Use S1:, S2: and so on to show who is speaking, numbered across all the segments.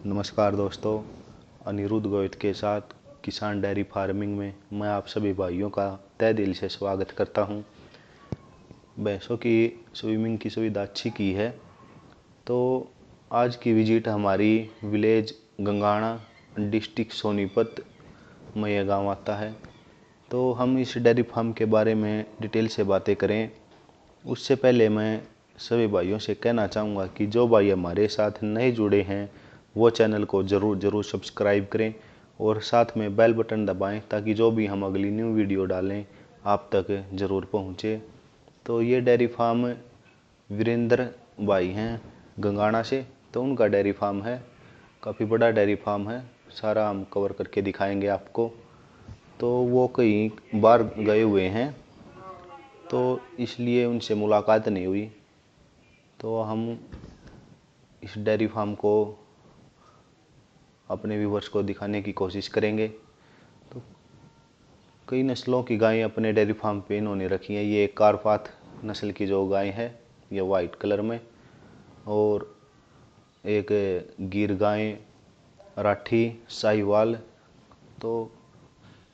S1: नमस्कार दोस्तों, अनिरुद्ध गोवित के साथ किसान डेयरी फार्मिंग में मैं आप सभी भाइयों का तहे दिल से स्वागत करता हूं। भैंसों की स्विमिंग की सुविधा अच्छी की है। तो आज की विजिट हमारी विलेज गंगाना, डिस्ट्रिक्ट सोनीपत में यह गाँव आता है। तो हम इस डेयरी फार्म के बारे में डिटेल से बातें करें उससे पहले मैं सभी भाइयों से कहना चाहूँगा कि जो भाई हमारे साथ नए जुड़े हैं वो चैनल को ज़रूर सब्सक्राइब करें और साथ में बेल बटन दबाएं ताकि जो भी हम अगली न्यू वीडियो डालें आप तक ज़रूर पहुँचे। तो ये डेयरी फार्म वीरेंद्र भाई हैं गंगाना से, तो उनका डेयरी फार्म है। काफ़ी बड़ा डेयरी फार्म है, सारा हम कवर करके दिखाएंगे आपको। तो वो कहीं बाहर गए हुए हैं तो इसलिए उनसे मुलाकात नहीं हुई। तो हम इस डेयरी फार्म को अपने व्यूवर्स को दिखाने की कोशिश करेंगे। तो कई नस्लों की गायें अपने डेयरी फार्म पे इन्होंने रखी हैं। ये कारपाथ नस्ल की जो गाय है ये वाइट कलर में, और एक गिर गाय, राठी, साहिवाल, तो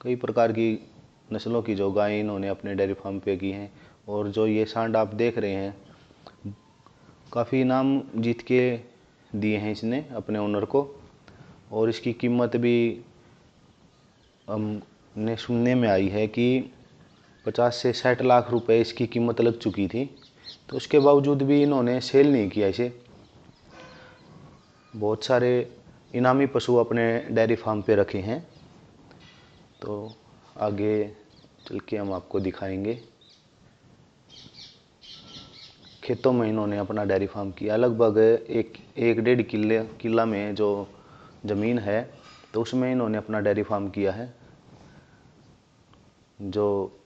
S1: कई प्रकार की नस्लों की जो गायें इन्होंने अपने डेयरी फार्म पे की हैं। और जो ये सांड आप देख रहे हैं काफ़ी इनाम जीत के दिए हैं इसने अपने ओनर को, और इसकी कीमत भी हमने सुनने में आई है कि 50 से 60 लाख रुपए इसकी कीमत लग चुकी थी। तो उसके बावजूद भी इन्होंने सेल नहीं किया इसे। बहुत सारे इनामी पशु अपने डेयरी फार्म पे रखे हैं। तो आगे चल के हम आपको दिखाएंगे। खेतों में इन्होंने अपना डेयरी फार्म किया। लगभग एक डेढ़ किला में जो ज़मीन है तो उसमें इन्होंने अपना डेयरी फार्म किया है। जो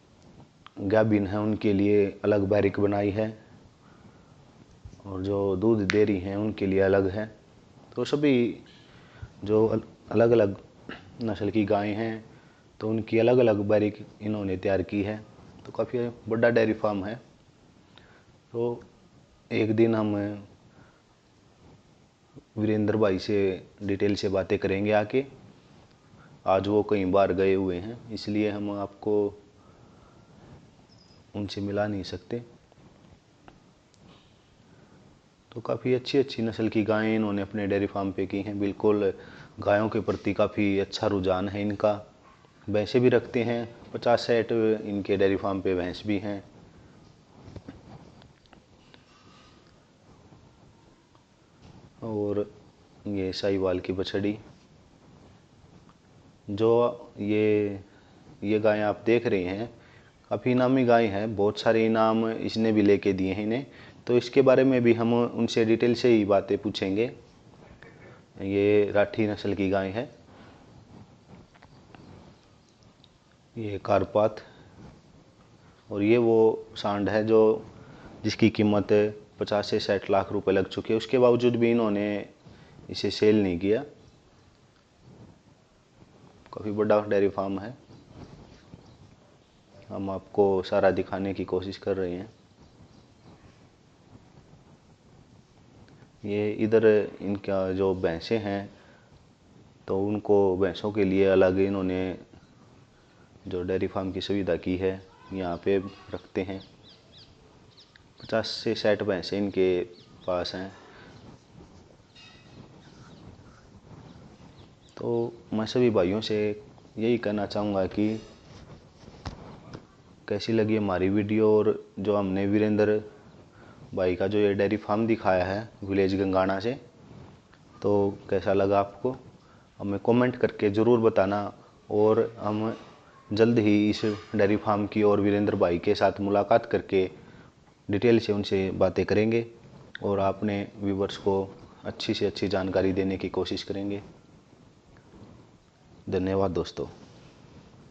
S1: गाभिन है उनके लिए अलग बैरिक बनाई है और जो दूध डेयरी हैं उनके लिए अलग है। तो सभी जो अलग अलग नस्ल की गायें हैं तो उनकी अलग अलग बैरिक इन्होंने तैयार की है। तो काफ़ी बड़ा डेयरी फार्म है। तो एक दिन हम वीरेंद्र भाई से डिटेल से बातें करेंगे आके। आज वो कहीं बाहर गए हुए हैं इसलिए हम आपको उनसे मिला नहीं सकते। तो काफ़ी अच्छी नस्ल की गायें इन्होंने अपने डेयरी फार्म पे की हैं। बिल्कुल गायों के प्रति काफ़ी अच्छा रुझान है इनका। भैंसें भी रखते हैं, 50-60 इनके डेयरी फार्म पे भैंस भी हैं। और ये साहिवाल की बछड़ी, जो ये गायें आप देख रहे हैं काफ़ी इनामी गाय हैं। बहुत सारे इनाम इसने भी लेके दिए हैं इन्हें। तो इसके बारे में भी हम उनसे डिटेल से ही बातें पूछेंगे। ये राठी नस्ल की गाय है, ये कारपाथ, और ये वो सांड है जो जिसकी कीमत 50 से 60 लाख रुपए लग चुके हैं। उसके बावजूद भी इन्होंने इसे सेल नहीं किया। काफ़ी बड़ा डेयरी फार्म है, हम आपको सारा दिखाने की कोशिश कर रहे हैं। ये इधर इनका जो भैंसें हैं तो उनको भैंसों के लिए अलग इन्होंने जो डेयरी फार्म की सुविधा की है यहाँ पे रखते हैं। 50 से 60 भैंसें इनके पास हैं। तो मैं सभी भाइयों से यही कहना चाहूँगा कि कैसी लगी हमारी वीडियो, और जो हमने वीरेंद्र भाई का जो ये डेयरी फार्म दिखाया है विलेज गंगाना से, तो कैसा लगा आपको हमें कमेंट करके ज़रूर बताना। और हम जल्द ही इस डेयरी फार्म की और वीरेंद्र भाई के साथ मुलाकात करके डिटेल से उनसे बातें करेंगे और अपने व्यूवर्स को अच्छी से अच्छी जानकारी देने की कोशिश करेंगे। धन्यवाद दोस्तों।